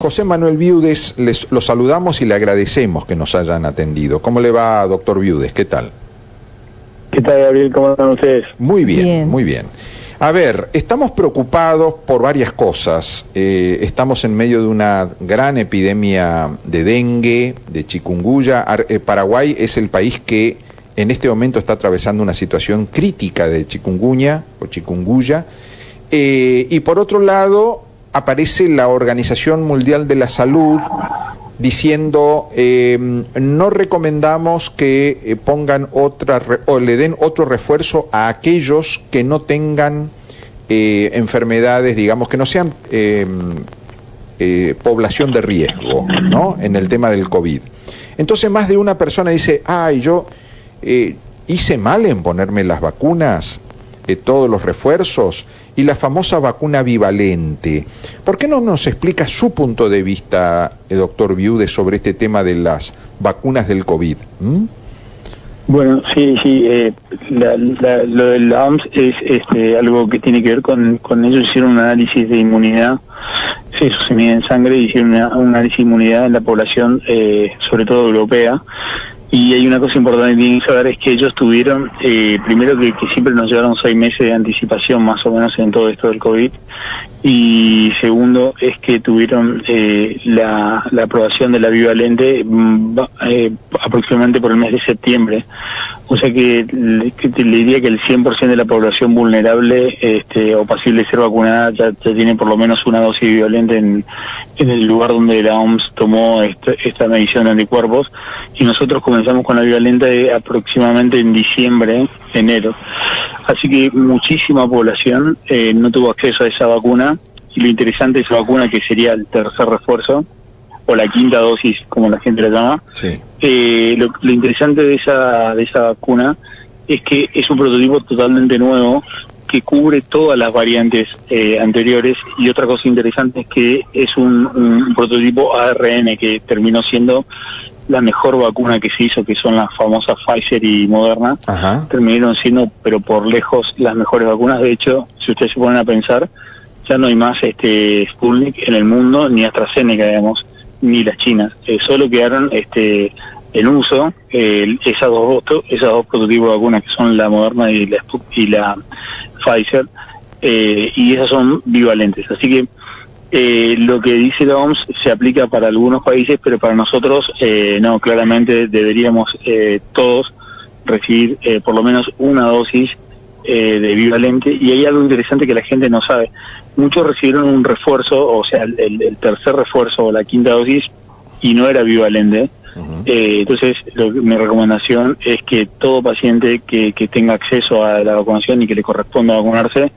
José Manuel Viudes, lo saludamos y le agradecemos que nos hayan atendido. ¿Cómo le va, doctor Viudes? ¿Qué tal? ¿Qué tal, Gabriel? ¿Cómo están ustedes? Muy bien, muy bien. A ver, estamos preocupados por varias cosas. Estamos en medio de una gran epidemia de dengue, de chikungunya. Paraguay es el país que en este momento está atravesando una situación crítica de chikungunya o chikungunya. Y por otro lado, aparece la Organización Mundial de la Salud diciendo no recomendamos que pongan o le den otro refuerzo a aquellos que no tengan enfermedades, digamos, que no sean población de riesgo, ¿no? En el tema del COVID. Entonces más de una persona dice, yo hice mal en ponerme las vacunas, todos los refuerzos, y la famosa vacuna bivalente. ¿Por qué no nos explica su punto de vista, doctor Viudes, sobre este tema de las vacunas del COVID? Bueno, sí, lo de la OMS es algo que tiene que ver con ellos hicieron un análisis de inmunidad, eso se mide en sangre, hicieron un análisis de inmunidad en la población, sobre todo europea. Y hay una cosa importante que tienen que saber, es que ellos tuvieron, primero que siempre nos llevaron 6 meses de anticipación más o menos en todo esto del COVID, y segundo es que tuvieron la aprobación de la bivalente aproximadamente por el mes de septiembre. O sea que le diría que el 100% de la población vulnerable o pasible de ser vacunada ya tiene por lo menos una dosis bivalente en el lugar donde la OMS tomó esta medición de anticuerpos, y nosotros comenzamos con la bivalente aproximadamente en diciembre, enero. Así que muchísima población no tuvo acceso a esa vacuna, y lo interesante de esa vacuna, que sería el tercer refuerzo, o la quinta dosis, como la gente la llama, sí. Lo interesante de esa vacuna es que es un prototipo totalmente nuevo que cubre todas las variantes anteriores, y otra cosa interesante es que es un prototipo ARN que terminó siendo la mejor vacuna que se hizo, que son las famosas Pfizer y Moderna. Ajá. Terminaron siendo, pero por lejos, las mejores vacunas. De hecho, si ustedes se ponen a pensar, ya no hay más Sputnik en el mundo, ni AstraZeneca, digamos, ni las chinas. Solo quedaron en uso esas dos prototipos de vacunas, que son la Moderna y la Pfizer, y esas son bivalentes. Así que lo que dice la OMS se aplica para algunos países, pero para nosotros no, claramente deberíamos todos recibir por lo menos una dosis de bivalente. Y hay algo interesante que la gente no sabe. Muchos recibieron un refuerzo, o sea, el tercer refuerzo o la quinta dosis, y no era bivalente. Entonces, mi recomendación es que todo paciente que tenga acceso a la vacunación y que le corresponda vacunarse,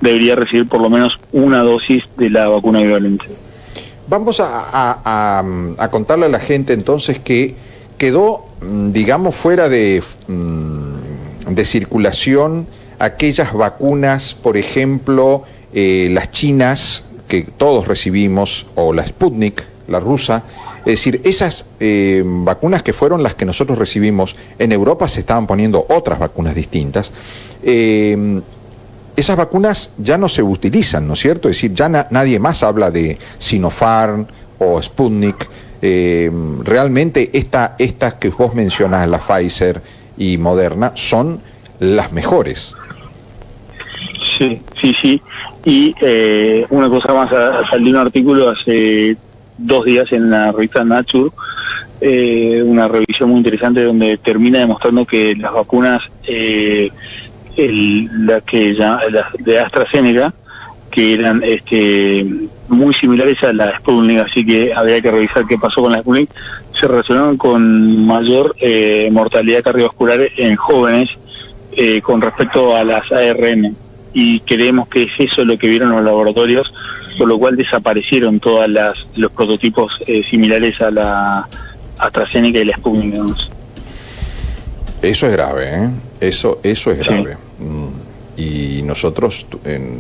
debería recibir por lo menos una dosis de la vacuna bivalente. Vamos a contarle a la gente entonces que quedó, digamos, fuera de circulación aquellas vacunas, por ejemplo, las chinas, que todos recibimos, o la Sputnik, la rusa. Es decir, esas vacunas que fueron las que nosotros recibimos, en Europa se estaban poniendo otras vacunas distintas. Esas vacunas ya no se utilizan, ¿no es cierto? Es decir, ya nadie más habla de Sinopharm o Sputnik. Realmente estas que vos mencionás, la Pfizer y Moderna, son las mejores. Sí. Y una cosa más, salió un artículo hace 2 días en la revista Nature, una revisión muy interesante donde termina demostrando que las vacunas, las de AstraZeneca, que eran muy similares a la Sputnik, así que habría que revisar qué pasó con la Sputnik, se relacionaron con mayor mortalidad cardiovascular en jóvenes con respecto a las ARN, y creemos que es eso lo que vieron los laboratorios, por lo cual desaparecieron todos los prototipos similares a la AstraZeneca y la Sputnik. Eso es grave, ¿eh? Eso es grave. Sí. Y nosotros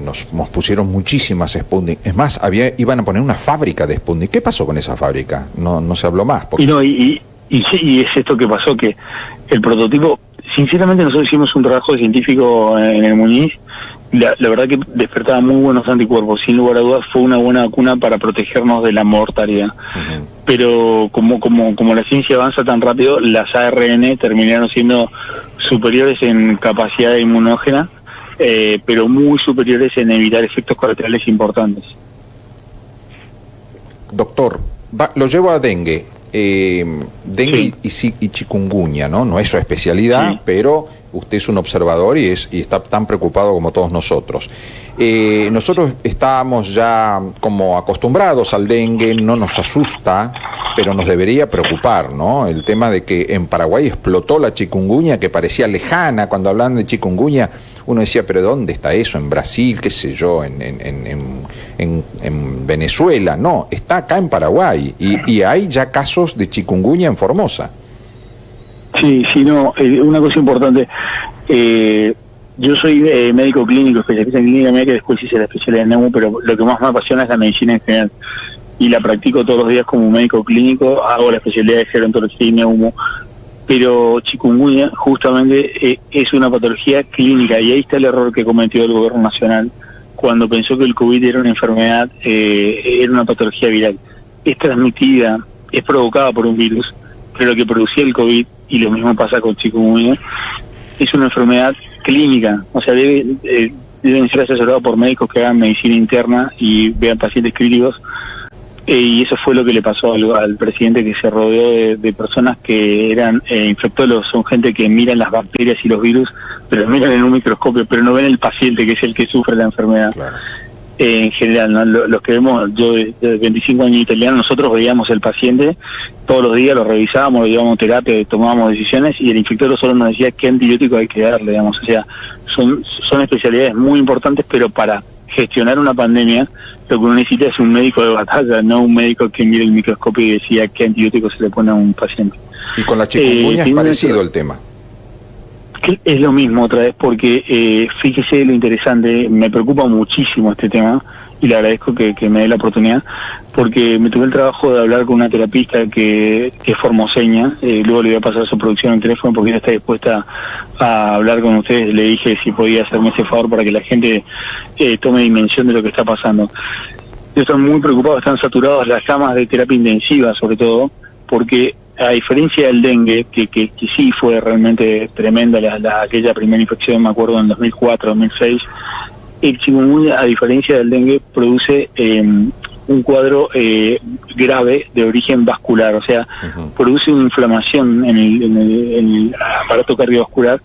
nos pusieron muchísimas Sputnik. Es más, iban a poner una fábrica de Sputnik. ¿Qué pasó con esa fábrica? No se habló más. Porque... Y y es esto que pasó, que el prototipo, sinceramente nosotros hicimos un trabajo científico en el Muñiz, la verdad que despertaba muy buenos anticuerpos, sin lugar a dudas fue una buena vacuna para protegernos de la mortalidad. Uh-huh. Pero como la ciencia avanza tan rápido, las ARN terminaron siendo superiores en capacidad inmunógena, pero muy superiores en evitar efectos colaterales importantes. Doctor, lo llevo a dengue. Dengue sí. y chikungunya, ¿no? No es su especialidad, sí. Pero usted es un observador y está tan preocupado como todos nosotros. Nosotros estábamos ya como acostumbrados al dengue, no nos asusta, pero nos debería preocupar, ¿no? El tema de que en Paraguay explotó la chikungunya, que parecía lejana. Cuando hablaban de chikungunya, uno decía, pero ¿dónde está eso? ¿En Brasil? ¿Qué sé yo? ¿En Venezuela? No, está acá en Paraguay. Y hay ya casos de chikungunya en Formosa. Sí, no, una cosa importante. Yo soy médico clínico, especialista en clínica médica, después hice la especialidad en NEUMO, pero lo que más me apasiona es la medicina en general. Y la practico todos los días como médico clínico, hago la especialidad de gerontología y NEUMO. Pero chikungunya justamente es una patología clínica, y ahí está el error que cometió el gobierno nacional cuando pensó que el COVID era una enfermedad, era una patología viral. Es transmitida, es provocada por un virus, pero lo que producía el COVID, y lo mismo pasa con chikungunya, es una enfermedad clínica, o sea, deben ser asesorados por médicos que hagan medicina interna y vean pacientes críticos, y eso fue lo que le pasó al presidente, que se rodeó de personas que eran infectólogos, son gente que miran las bacterias y los virus, pero miran en un microscopio, pero no ven el paciente, que es el que sufre la enfermedad. Claro. En general, ¿no? Los que vemos, yo de 25 años italiano, nosotros veíamos el paciente todos los días, lo revisábamos, lo llevábamos a terapia, tomábamos decisiones, y el infectólogo solo nos decía qué antibiótico hay que darle, digamos. O sea, son especialidades muy importantes, pero para gestionar una pandemia lo que uno necesita es un médico de batalla, no un médico que mire el microscopio y decía qué antibiótico se le pone a un paciente. Y con la chikungunya es parecido el tema. Es lo mismo otra vez, porque fíjese lo interesante, me preocupa muchísimo este tema, y le agradezco que me dé la oportunidad, porque me tuve el trabajo de hablar con una terapista que es formoseña, luego le voy a pasar su producción en teléfono porque ella está dispuesta a hablar con ustedes. Le dije si podía hacerme ese favor para que la gente tome dimensión de lo que está pasando. Están muy preocupados, están saturadas las camas de terapia intensiva, sobre todo, porque a diferencia del dengue, que sí fue realmente tremenda aquella primera infección, me acuerdo en 2004, 2006, el chikungunya, a diferencia del dengue, produce un cuadro grave de origen vascular, o sea, produce una inflamación en el aparato cardiovascular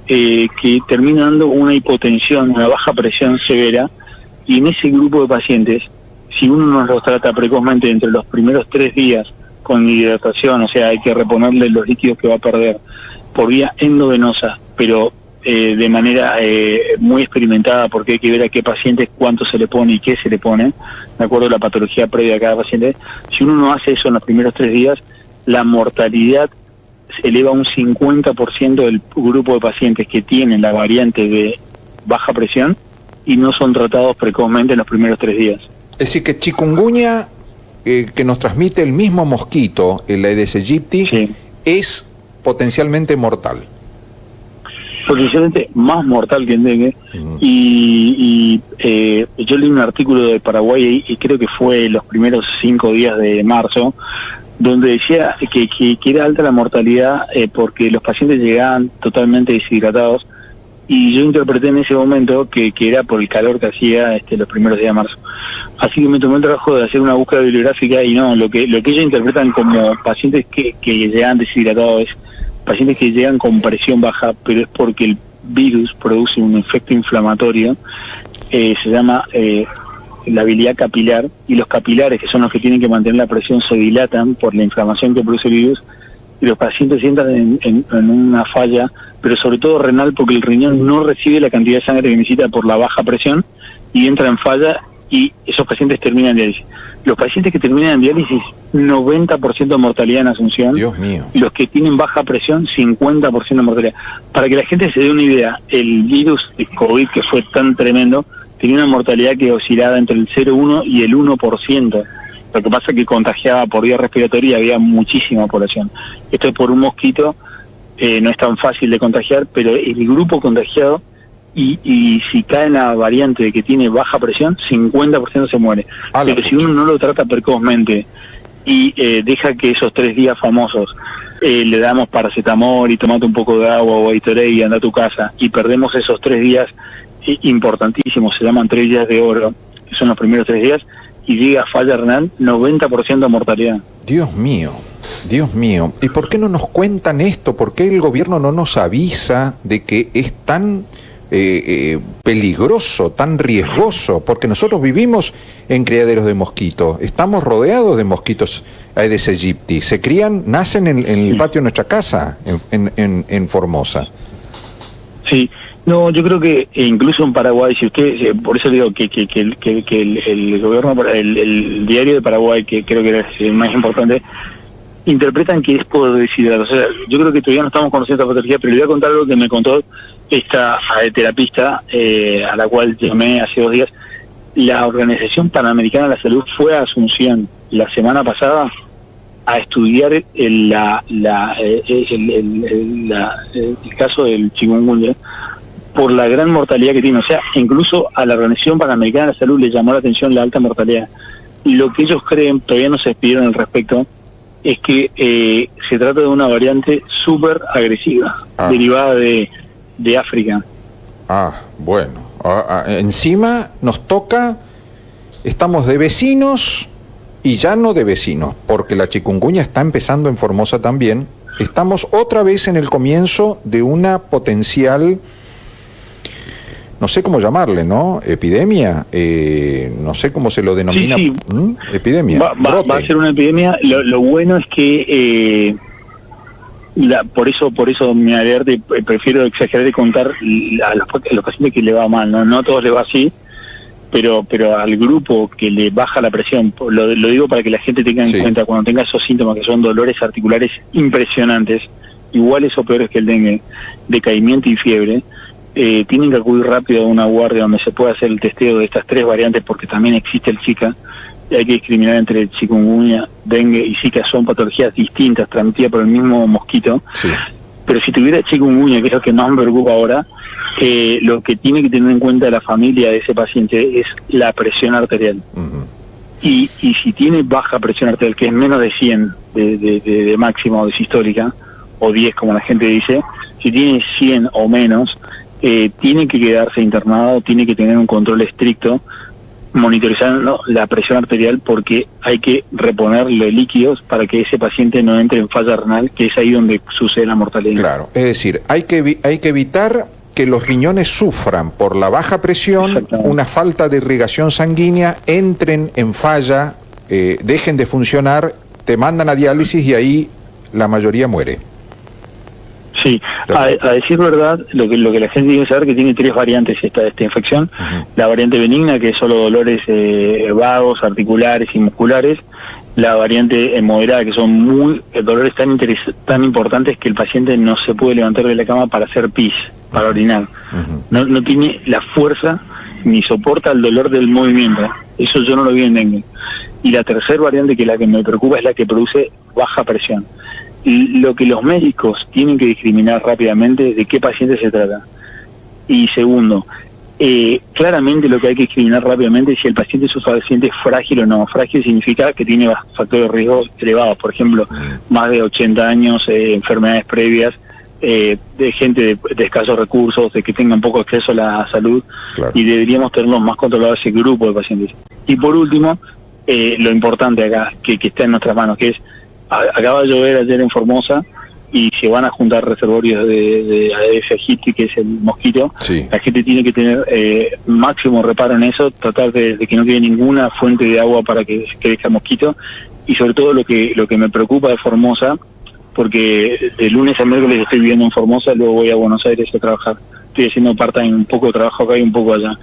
que termina dando una hipotensión, una baja presión severa, y en ese grupo de pacientes, si uno no los trata precozmente entre los primeros 3 días con hidratación, o sea, hay que reponerle los líquidos que va a perder por vía endovenosa, pero de manera muy experimentada, porque hay que ver a qué paciente cuánto se le pone y qué se le pone, de acuerdo a la patología previa a cada paciente. Si uno no hace eso en los primeros 3 días, la mortalidad se eleva un 50% del grupo de pacientes que tienen la variante de baja presión y no son tratados precozmente en los primeros 3 días. Es decir, que chikungunya, que nos transmite el mismo mosquito, el Aedes aegypti, sí, es potencialmente mortal. Potencialmente más mortal que el dengue. Y yo leí un artículo de Paraguay, y creo que fue los primeros 5 días de marzo, donde decía que era alta la mortalidad porque los pacientes llegaban totalmente deshidratados, y yo interpreté en ese momento que era por el calor que hacía los primeros días de marzo. Así que me tomé el trabajo de hacer una búsqueda bibliográfica, y no, lo que ellos interpretan como pacientes que llegan deshidratados es pacientes que llegan con presión baja, pero es porque el virus produce un efecto inflamatorio, se llama la habilidad capilar, y los capilares, que son los que tienen que mantener la presión, se dilatan por la inflamación que produce el virus, y los pacientes entran en una falla, pero sobre todo renal, porque el riñón no recibe la cantidad de sangre que necesita por la baja presión, y entra en falla, y esos pacientes terminan en diálisis. Los pacientes que terminan en diálisis, 90% de mortalidad en Asunción. Dios mío. Los que tienen baja presión, 50% de mortalidad. Para que la gente se dé una idea, el virus de COVID, que fue tan tremendo, tenía una mortalidad que oscilaba entre el 0,1 y el 1%. Lo que pasa es que contagiaba por vía respiratoria y había muchísima población. Esto es por un mosquito, no es tan fácil de contagiar, pero el grupo contagiado, y si cae en la variante que tiene baja presión, 50% se muere. Pero si uno no lo trata precozmente y deja que esos 3 días famosos, le damos paracetamol y tomate un poco de agua o Gatorade y anda a tu casa, y perdemos esos 3 días importantísimos, se llaman 3 días de oro, que son los primeros 3 días, y llega falla renal, 90% de mortalidad. Dios mío, Dios mío. ¿Y por qué no nos cuentan esto? ¿Por qué el gobierno no nos avisa de que es tan peligroso, tan riesgoso? Porque nosotros vivimos en criaderos de mosquitos, estamos rodeados de mosquitos Aedes aegypti, se crían, nacen en el patio de nuestra casa, en Formosa. Sí. No, yo creo que incluso en Paraguay, si usted, por eso digo que el gobierno, el diario de Paraguay, que creo que es el más importante, interpretan que es por deshidratación. O sea, yo creo que todavía no estamos conociendo esta patología, pero le voy a contar algo que me contó esta terapista, a la cual llamé hace 2 días. La Organización Panamericana de la Salud fue a Asunción la semana pasada a estudiar el caso del chikungunya, por la gran mortalidad que tiene. O sea, incluso a la Organización Panamericana de la Salud le llamó la atención la alta mortalidad. Y lo que ellos creen, todavía no se despidieron al respecto, es que se trata de una variante súper agresiva, derivada de África. Bueno. Encima nos toca, estamos de vecinos y ya no de vecinos, porque la chikungunya está empezando en Formosa también. Estamos otra vez en el comienzo de una potencial, no sé cómo llamarle, ¿no? Epidemia, no sé cómo se lo denomina. Sí. Epidemia. Va a ser una epidemia. Lo bueno es que por eso mi alerta, prefiero exagerar y contar a los pacientes que le va mal, no a todos le va así, pero al grupo que le baja la presión, lo digo para que la gente tenga en cuenta, cuando tenga esos síntomas que son dolores articulares impresionantes, iguales o peores que el dengue, decaimiento y fiebre, tienen que acudir rápido a una guardia donde se pueda hacer el testeo de estas 3 variantes, porque también existe el Zika, y hay que discriminar entre chikungunya, dengue y Zika. Son patologías distintas transmitidas por el mismo mosquito. Sí. Pero si tuviera chikungunya, que es lo que más me preocupa ahora, lo que tiene que tener en cuenta la familia de ese paciente es la presión arterial. Y si tiene baja presión arterial, que es menos de 100 de máxima o de sistólica, o 10 como la gente dice, si tiene 100 o menos, tiene que quedarse internado, tiene que tener un control estricto, monitorizando la presión arterial, porque hay que reponerle líquidos para que ese paciente no entre en falla renal, que es ahí donde sucede la mortalidad. Claro, es decir, hay que evitar que los riñones sufran por la baja presión, una falta de irrigación sanguínea, entren en falla, dejen de funcionar, te mandan a diálisis y ahí la mayoría muere. Sí, a decir verdad, lo que la gente tiene que saber, que tiene 3 variantes esta infección. La variante benigna, que es solo dolores vagos, articulares y musculares. La variante moderada, que son dolores tan importantes que el paciente no se puede levantar de la cama para hacer pis, para orinar. No tiene la fuerza ni soporta el dolor del movimiento. Eso yo no lo vi en dengue. Y la tercera variante, que es la que me preocupa, es la que produce baja presión. Y lo que los médicos tienen que discriminar rápidamente de qué paciente se trata. Y segundo, claramente lo que hay que discriminar rápidamente es si el paciente es un paciente frágil o no. Frágil significa que tiene factores de riesgo elevados, por ejemplo, más de 80 años, enfermedades previas, de gente de escasos recursos, de que tengan poco acceso a la salud, y deberíamos tenerlos más controlados ese grupo de pacientes. Y por último, lo importante acá, que está en nuestras manos, que es, acaba de llover ayer en Formosa y se van a juntar reservorios de Aedes aegypti, que es el mosquito. La gente tiene que tener máximo reparo en eso, tratar de que no quede ninguna fuente de agua para que crezca el mosquito, y sobre todo lo que me preocupa de Formosa, porque de lunes a miércoles estoy viviendo en Formosa, luego voy a Buenos Aires a trabajar. Estoy haciendo part-time, un poco de trabajo acá y un poco allá.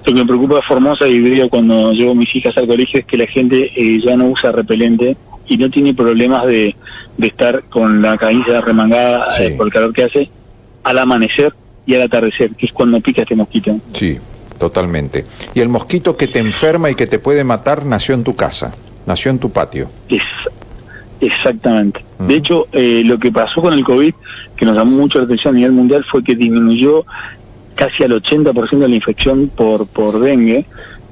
Lo que me preocupa de Formosa, y veo cuando llevo a mis hijas al colegio, es que la gente ya no usa repelente y no tiene problemas de estar con la camisa remangada por el calor que hace al amanecer y al atardecer, que es cuando pica este mosquito. Sí, totalmente. Y el mosquito que te enferma y que te puede matar nació en tu casa. Nació en tu patio. Exactamente. De hecho, lo que pasó con el COVID, que nos llamó mucho la atención a nivel mundial, fue que disminuyó casi al 80% de la infección por dengue,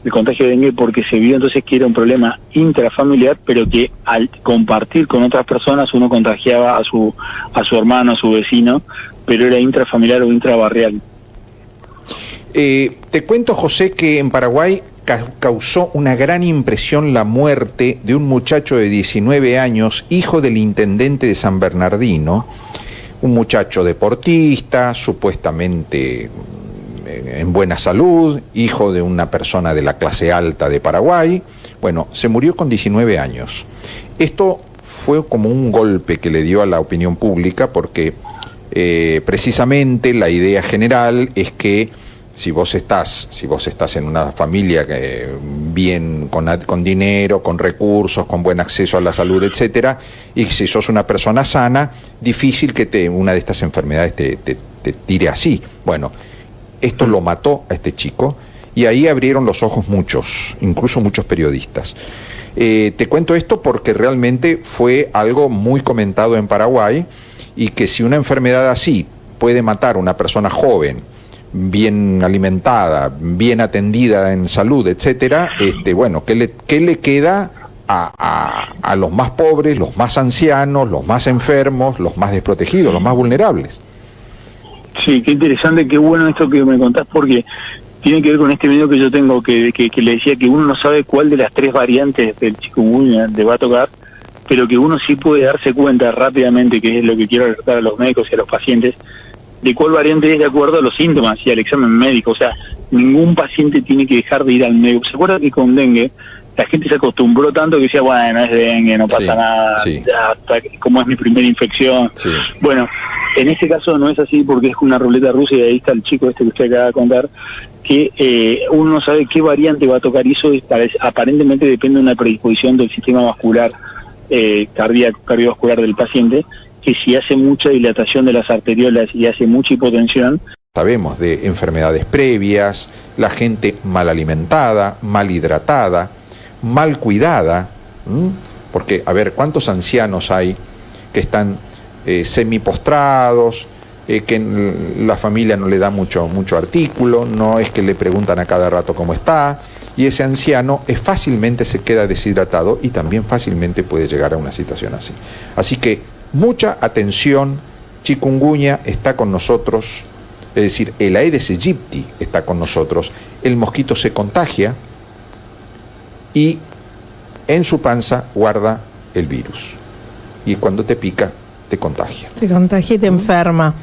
el contagio de dengue, porque se vio entonces que era un problema intrafamiliar, pero que al compartir con otras personas uno contagiaba a su hermano, a su vecino, pero era intrafamiliar o intrabarrial. Te cuento, José, que en Paraguay causó una gran impresión la muerte de un muchacho de 19 años, hijo del intendente de San Bernardino, un muchacho deportista, supuestamente en buena salud, hijo de una persona de la clase alta de Paraguay. Bueno, se murió con 19 años. Esto fue como un golpe que le dio a la opinión pública porque precisamente la idea general es que si vos estás en una familia bien con dinero, con recursos, con buen acceso a la salud, etcétera, y si sos una persona sana, difícil que una de estas enfermedades te tire así. Bueno, esto lo mató a este chico y ahí abrieron los ojos muchos, incluso muchos periodistas. Te cuento esto porque realmente fue algo muy comentado en Paraguay, y que si una enfermedad así puede matar a una persona joven, bien alimentada, bien atendida en salud, etcétera, bueno, ¿qué le queda a los más pobres, los más ancianos, los más enfermos, los más desprotegidos, los más vulnerables? Sí, qué interesante, qué bueno esto que me contás, porque tiene que ver con este video que yo tengo, que le decía que uno no sabe cuál de las 3 variantes del chikungunya le va a tocar, pero que uno sí puede darse cuenta rápidamente, que es lo que quiero alertar a los médicos y a los pacientes, de cuál variante es de acuerdo a los síntomas y al examen médico. O sea, ningún paciente tiene que dejar de ir al médico. ¿Se acuerdan que con dengue la gente se acostumbró tanto que decía, bueno, es dengue, no pasa nada, ya, como es mi primera infección? Sí. Bueno, en este caso no es así, porque es una ruleta rusa, y ahí está el chico que usted acaba de contar, que uno no sabe qué variante va a tocar, y eso aparentemente depende de una predisposición del sistema vascular, cardiovascular del paciente, que si hace mucha dilatación de las arteriolas y hace mucha hipotensión. Sabemos de enfermedades previas, la gente mal alimentada, mal hidratada, mal cuidada, porque, a ver, ¿cuántos ancianos hay que están semipostrados, que la familia no le da mucho artículo, no es que le preguntan a cada rato cómo está, y ese anciano fácilmente se queda deshidratado y también fácilmente puede llegar a una situación así. Así que mucha atención, chikungunya está con nosotros, es decir, el Aedes aegypti está con nosotros, el mosquito se contagia y en su panza guarda el virus, y cuando te pica te contagia. Te contagia y te enferma.